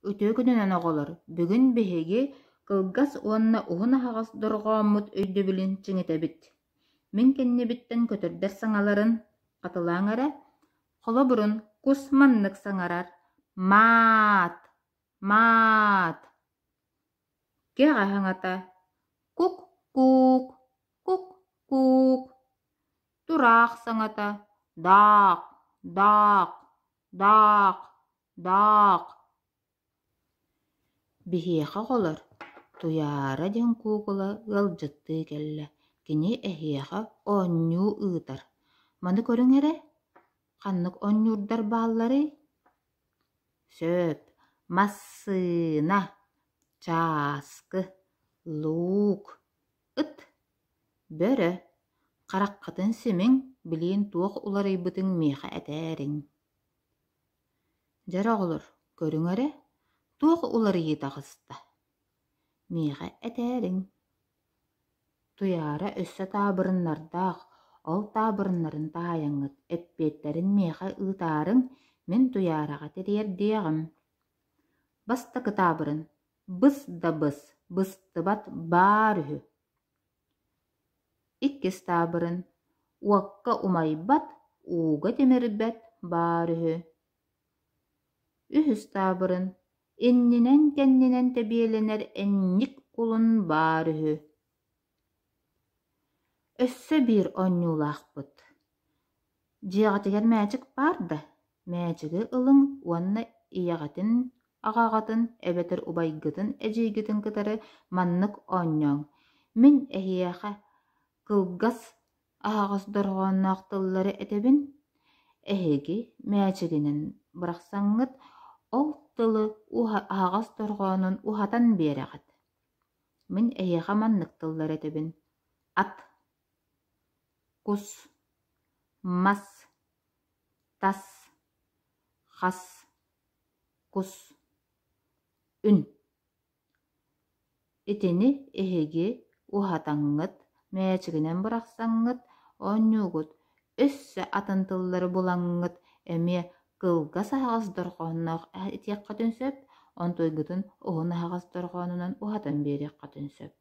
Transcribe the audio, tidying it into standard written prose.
Өтөкүнен оголор. Бүгүн беһиги кылгас уонна уһун аһаҕас дорҕооммут өйдө билин чиҥитэбит. Мин кэннибиттэн көтөрдөр саҥаларын хатылааҥ эрэ, холо бурун кус маннык саҥарар. Маат, маат. Кэҕэ хаҥата. Кук-куук, кук-куук. Тураах саҥата. Даах, даах, даах, даах. Биһиэхэ оҕолор туяара диэн куукула ыалдьыттыы кэллэ. Кини эһиэхэ оонньуу ыытар. Маны көрүҥ эрэ? Ханнык оонньуурдар бааллары? Сөп, массыына, чааскы, луук, ыт, бөрө, хараххатын симиҥ билиин туох уларыйбытыҥ миэхэ этээриҥ. Дьэ оҕолор, көрүҥ эрэ? Туох уларыйы таҕыста. Миэхэ этээриҥ. Туяара өссө таабырыннардаах, ол таабырыннарын таайаҥҥыт, эппиэттэрин миэхэ ыытаарыҥ мин туяараҕа тириэрдиэҕим. Баста кытаабырын, быс да быс, быстыбат баар үһү. Иккис таабырын, уакка умайбат, ууга тимирбэт баар үһү. Үһүс таабырын, иннинэн кэннинэн тэбиэлэнэр энник кулун баар үһү. Өссө биир оонньуулаахпыт. Дьиэҕэтигэр мэчик баар да, мэчиги ылыҥ уонна ийэҕэтин, аҕаҕатын, эбэтэр убайгытын, эдьиигитин кытары маннык оонньоҥ. Мин эһиэхэ кылгас аһаҕас дорҕоонноохтыллары этебин, эһиги мэчигинин бырахсаҥҥыт, ол тылы аһаҕас дорҕоонун уһатан биэрэҕит. Мин эһиэхэ маннык тыллар этебин. Ат, кус, мас, тас, хас, кус, үн. Итини эһиги уһатаҥҥыт, мэчигинэн бырахсаҥҥыт, оонньуугут өссө атын тыллары булаҥҥыт, эмиэ кылгас аһаҕас дорҕоонноох итиэххэ түнсөп, онтойгутун уһун аһаҕас дорҕоонунан уһатан биэриэххэ түнсөп.